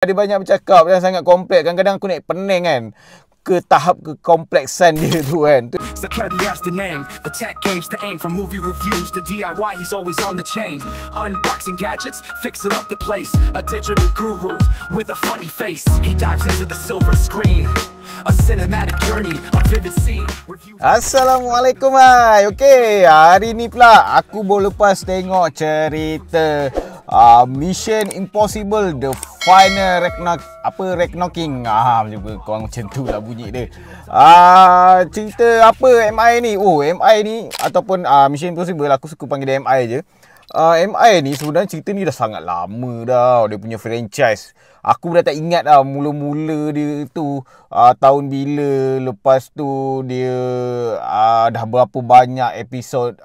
Dia banyak bercakap dan sangat kompleks. Kadang-kadang aku naik pening kan ke tahap kekompleksan dia tu kan. Security has the name, the tech games to aim from movie reviews to DIY, he's always on the chain. Unboxing gadgets, fixing up the place. A digital guru with a funny face. He dives into the silver screen. A cinematic journey, a vivid scene. Assalamualaikum hai. Okey, hari ni pula aku baru lepas tengok cerita Mission Impossible The Final Reckoning. Macam tu lah bunyi dia. Cerita apa MI ni? MI ni ataupun Mission Impossible, aku suka panggil dia MI je. MI ni sebenarnya cerita ni dah sangat lama dah. Dia punya franchise. Aku dah tak ingat dah mula-mula dia tu tahun bila. Lepas tu dia dah berapa banyak episod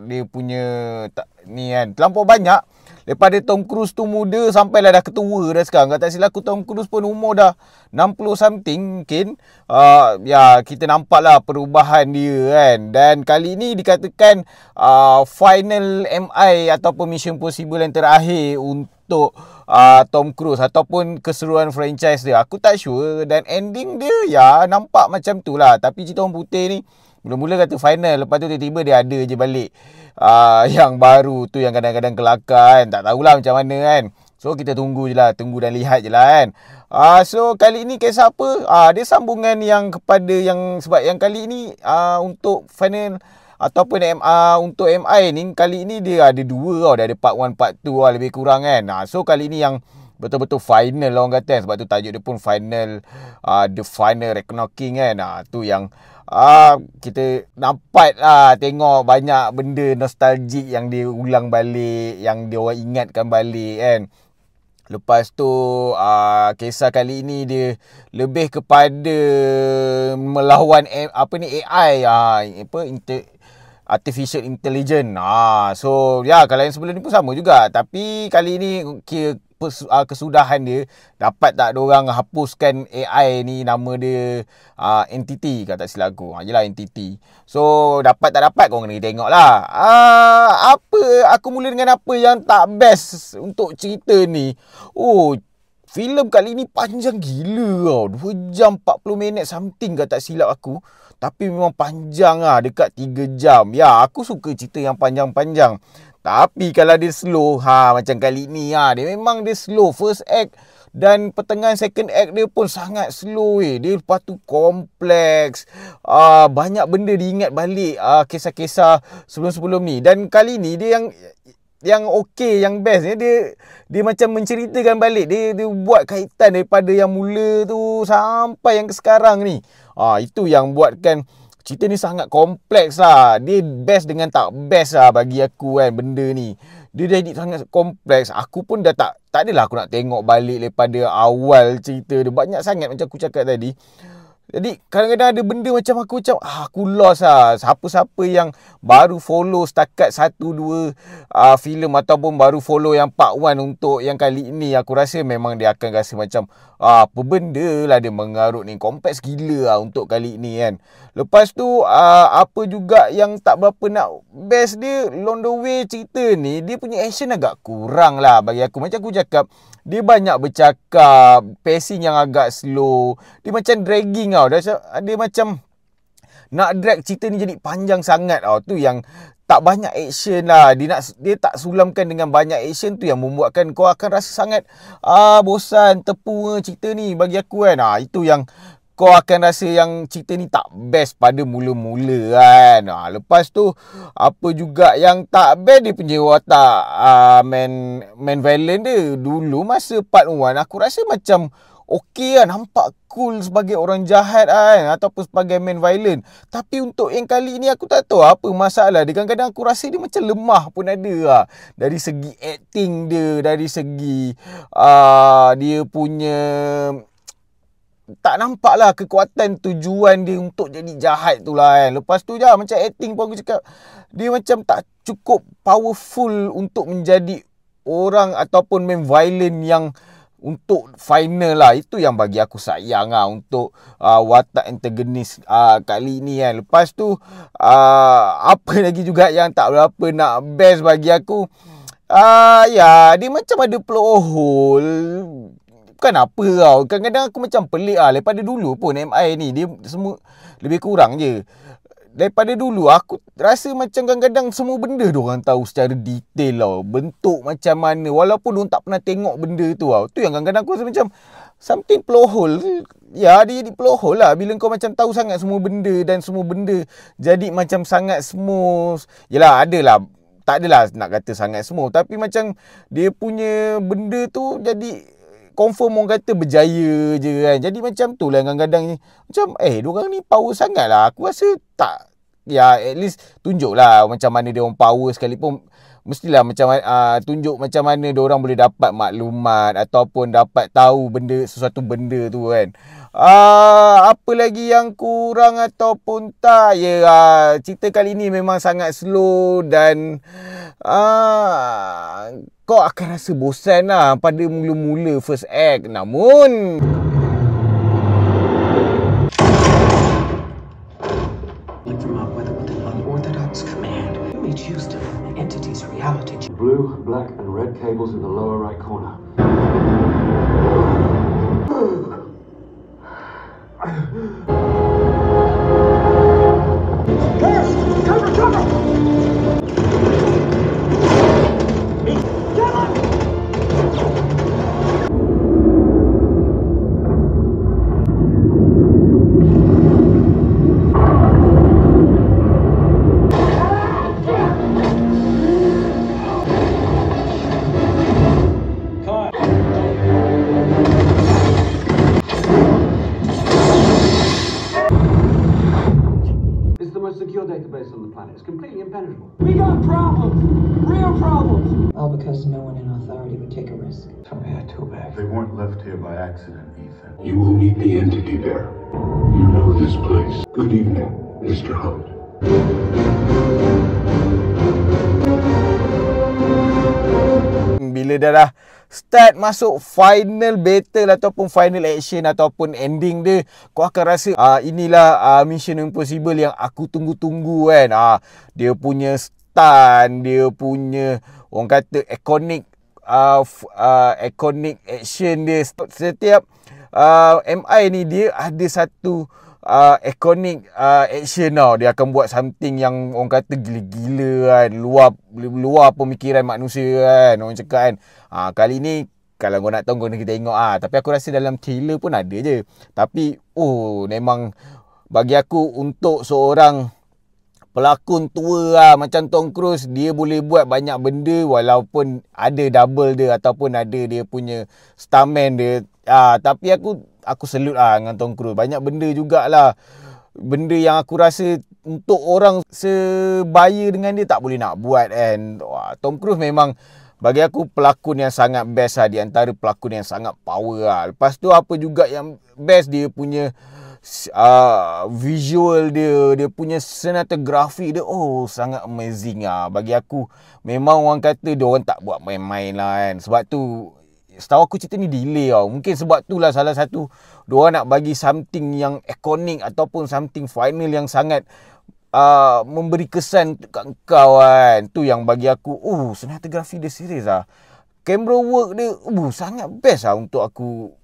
dia punya ni kan. Terlampau banyak. Daripada Tom Cruise tu muda sampailah dah ketua dah sekarang. Kalau tak silap aku, Tom Cruise pun umur dah 60 something mungkin. Ya, kita nampak lah perubahan dia kan. Dan kali ni dikatakan final MI ataupun Mission Impossible yang terakhir untuk Tom Cruise ataupun keseruan franchise dia. Aku tak sure. Dan ending dia ya nampak macam tu lah. Tapi cerita orang putih ni mula-mula kata final, lepas tu tiba-tiba dia ada je balik yang baru tu, yang kadang-kadang kelakar kan. Tak tahulah macam mana kan. So kita tunggu je lah, tunggu dan lihat je lah kan. So kali ni kisah apa? Dia sambungan yang kepada yang, sebab yang kali ni untuk final ataupun untuk MI ni, kali ni dia ada dua tau. Dia ada part 1, part 2 lebih kurang kan. So kali ni yang betul-betul final lah orang kata. Sebab tu tajuk dia pun final, The Final Reckoning kan. Tu yang kita dapat tengok banyak benda nostalgic yang dia ulang balik, yang dia orang ingatkan balik kan. Lepas tu kisah kali ini dia lebih kepada melawan AI, artificial intelligence. So ya, kalau yang sebelum ni pun sama juga. Tapi kali ni kesudahan dia, dapat tak diorang hapuskan AI ni, nama dia Entity kalau tak silap aku. Yelah, Entity. So dapat tak dapat korang kena tengok lah. Aku mula dengan apa yang tak best untuk cerita ni. Filem kali ni panjang gila tau. 2 jam 40 minit something kalau tak silap aku. Tapi memang panjang lah, dekat 3 jam. Ya, aku suka cerita yang panjang-panjang. Tapi kalau dia slow, macam kali ni dia memang dia slow. First act dan pertengahan second act dia pun sangat slow. Dia lepas tu kompleks. Banyak benda diingat balik kisah-kisah sebelum-sebelum ni. Dan kali ni dia yang okey, yang best ni, dia macam menceritakan balik. Dia buat kaitan daripada yang mula tu sampai yang sekarang ni. Itu yang buatkan cerita ni sangat kompleks lah. Dia best dengan tak best lah bagi aku kan, benda ni. Dia jadi sangat kompleks. Aku pun dah tak adalah aku nak tengok balik daripada awal cerita dia. Banyak sangat macam aku cakap tadi. Jadi kadang-kadang ada benda macam aku lost lah. Siapa-siapa yang baru follow setakat 1-2 filem ataupun baru follow yang part 1 untuk yang kali ni, aku rasa memang dia akan rasa macam apa benda lah dia mengarut ni. Kompleks gila lah untuk kali ni kan. Lepas tu apa juga yang tak berapa nak best dia, along the way cerita ni, dia punya action agak kurang lah bagi aku. Macam aku cakap, dia banyak bercakap, pacing yang agak slow. Dia macam dragging tau. Dia macam nak drag cerita ni jadi panjang sangat tau. Tu yang tak banyak action lah. Dia tak sulamkan dengan banyak action, tu yang membuatkan kau akan rasa sangat bosan, tepu cerita ni bagi aku kan. Itu yang kau akan rasa yang cerita ni tak best pada mula-mula kan. Lepas tu apa juga yang tak best, dia punya watak main villain dia. Dulu masa part 1 aku rasa macam okey lah, nampak cool sebagai orang jahat kan, ataupun sebagai main villain. Tapi untuk yang kali ni aku tak tahu apa masalah dia. Kadang-kadang aku rasa dia macam lemah pun ada lah. Dari segi acting dia, dari segi dia punya, tak nampak lah kekuatan tujuan dia untuk jadi jahat tu lah kan. Lepas tu macam acting pun aku cakap, dia macam tak cukup powerful untuk menjadi orang ataupun main villain yang untuk final lah. Itu yang bagi aku sayang lah untuk watak antagonis kali ni kan. Lepas tu apa lagi juga yang tak berapa nak best bagi aku, dia macam ada plot hole. bukan apa tau. Kadang-kadang aku macam pelik daripada dulu pun MI ni dia semua lebih kurang je. Daripada dulu aku rasa macam kadang-kadang semua benda diorang tahu secara detail tau. Bentuk macam mana, walaupun diorang tak pernah tengok benda tu tau. Tu yang kadang-kadang aku rasa macam something plot hole. Ya, dia jadi plot hole lah bila kau macam tahu sangat semua benda dan semua benda jadi macam sangat semua. Yelah, adalah, tak adalah nak kata sangat semua, tapi macam dia punya benda tu jadi confirm orang kata berjaya je kan. Jadi macam tu lah kadang-kadang macam diorang ni power sangat lah. Aku rasa tak, ya at least tunjuk lah macam mana dia orang power sekalipun. Mestilah macam tunjuk macam mana diorang boleh dapat maklumat ataupun dapat tahu sesuatu benda tu kan. Apa lagi yang kurang ataupun tak? Ya, cerita kali ni memang sangat slow dan kau akan rasa bosan lah pada mula-mula first act. Namun from our weather with an unorthodox command. You may choose to entity's reality. Blue, black, and red cables in the lower right corner. Secure database on the planet. It's completely impenetrable. We got problems! Real problems! All because no one in authority would take a risk. Tell me that too bad. They weren't left here by accident, Ethan. You will meet the entity there. You know this place. Good evening, Mr. Hunt. Bila dah start masuk final battle ataupun final action ataupun ending dia, kau akan rasa inilah Mission Impossible yang aku tunggu-tunggu kan. Dia punya stun, dia punya orang kata iconic action dia. Setiap MI ni dia ada satu iconic action tau. Dia akan buat something yang orang kata gila-gila kan, luar pemikiran manusia kan, orang cakap kan. Kali ni kalau kau nak tahu kau nak tengok tapi aku rasa dalam trailer pun ada je. Tapi memang bagi aku untuk seorang pelakon tua macam Tom Cruise, dia boleh buat banyak benda walaupun ada double dia ataupun ada dia punya stuntman dia. Tapi aku salute dengan Tom Cruise. Banyak benda jugalah, benda yang aku rasa untuk orang sebaya dengan dia tak boleh nak buat kan. Tom Cruise memang bagi aku pelakon yang sangat best di antara pelakon yang sangat power Lepas tu apa juga yang best, dia punya visual dia punya cinematography dia sangat amazing Bagi aku memang orang kata dia orang tak buat main-main lah kan. Sebab tu setahu aku cerita ni delay Mungkin sebab tu lah salah satu diorang nak bagi something yang iconic ataupun something final yang sangat memberi kesan kat kau kan. Tu yang bagi aku cinematography dia serius camera work dia sangat best untuk aku.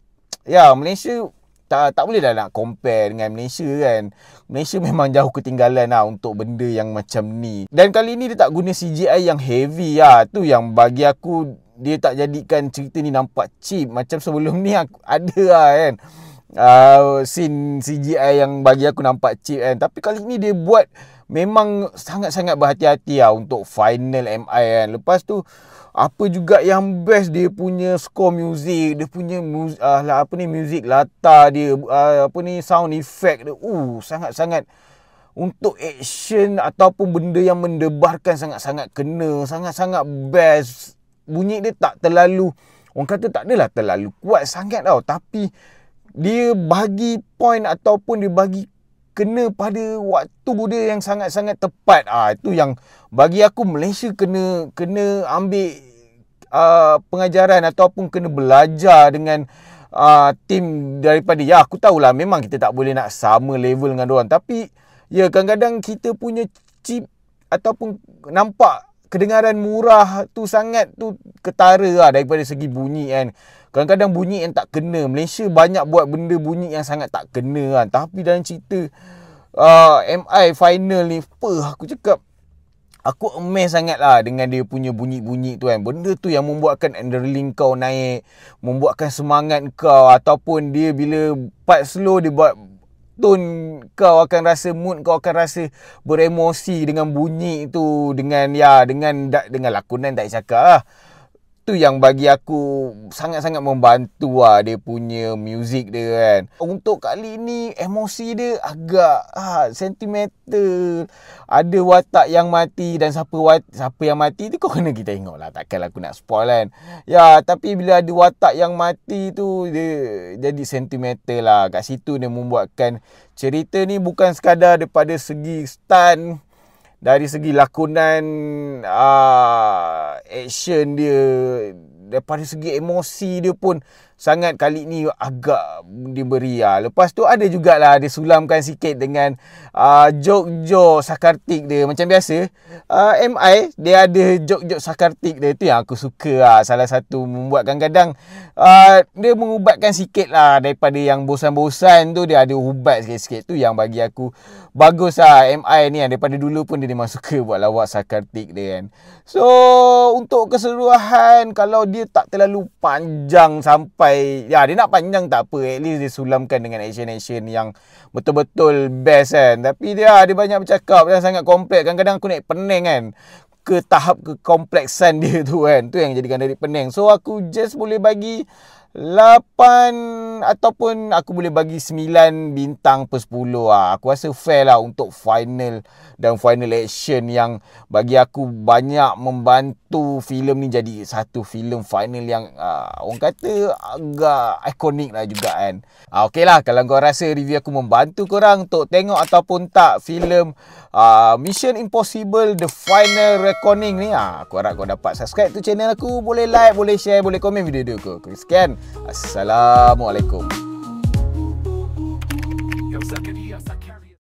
Ya, Malaysia tak boleh dah nak compare dengan Malaysia kan. Malaysia memang jauh ketinggalan untuk benda yang macam ni. Dan kali ni dia tak guna CGI yang heavy Tu yang bagi aku dia tak jadikan cerita ni nampak cheap. Macam sebelum ni aku ada kan scene CGI yang bagi aku nampak cheap kan. Tapi kali ni dia buat memang sangat-sangat berhati-hati untuk final MI kan. Lepas tu apa juga yang best, dia punya score music, dia punya music latar dia, sound effect dia sangat-sangat untuk action ataupun benda yang mendebarkan sangat-sangat kena, sangat-sangat best. Bunyi dia tak terlalu, orang kata tak adalah terlalu kuat sangat tapi dia bagi point ataupun dia bagi kena pada waktu dia yang sangat-sangat tepat. Itu yang bagi aku Malaysia kena ambil pengajaran ataupun kena belajar dengan tim daripada, aku tahulah memang kita tak boleh nak sama level dengan diorang, tapi ya kadang-kadang kita punya chip ataupun nampak kedengaran murah tu sangat tu ketara lah daripada segi bunyi kan. Kadang-kadang bunyi yang tak kena. Malaysia banyak buat benda bunyi yang sangat tak kena kan. Tapi dalam cerita MI final ni, aku cakap, aku amazed sangat lah dengan dia punya bunyi-bunyi tu kan. Benda tu yang membuatkan adrenaline kau naik, membuatkan semangat kau. Ataupun dia bila part slow dia buat tone kau akan rasa, mood kau akan rasa beremosi dengan bunyi tu, dengan lakonan tak cakap lah. Tu yang bagi aku sangat-sangat membantu lah dia punya muzik dia kan. Untuk kali ni emosi dia agak sentimental. Ada watak yang mati, dan siapa yang mati tu kau kena kita tengok lah. Takkanlah aku nak spoil kan. Ya, tapi bila ada watak yang mati tu, dia jadi sentimental lah. Kat situ dia membuatkan cerita ni bukan sekadar daripada segi stunt, dari segi lakonan, action dia, daripada segi emosi dia pun sangat kali ni agak diberi lah. Lepas tu ada jugalah dia sulamkan sikit dengan joke-joke sakartik dia. Macam biasa MI dia ada joke-joke sakartik dia. Tu yang aku suka lah. Salah satu membuat kadang-kadang dia mengubatkan sikit lah daripada yang bosan-bosan tu, dia ada ubat sikit-sikit. Tu yang bagi aku bagus lah MI ni. Daripada dulu pun dia memang suka buat lawak sakartik dia kan. So untuk keseluruhan, kalau dia tak terlalu panjang sampai, ya dia nak panjang tak apa, at least dia sulamkan dengan action-action yang betul-betul best kan. Tapi dia banyak bercakap dan sangat kompleks. Kadang-kadang aku naik pening kan ke tahap kekompleksan dia tu kan. Tu yang jadikan dari pening. So aku just boleh bagi 8 ataupun aku boleh bagi 9 bintang per 10 lah. Aku rasa fair lah untuk final dan final action yang bagi aku banyak membantu filem ni jadi satu filem final yang orang kata agak ikonik lah juga kan. Okey lah, kalau kau rasa review aku membantu korang untuk tengok ataupun tak filem Mission Impossible The Final Reckoning ni, aku harap kau dapat subscribe tu channel aku. Boleh like, boleh share, boleh komen video aku. Sekian, Assalamualaikum. Yo, Zakaria,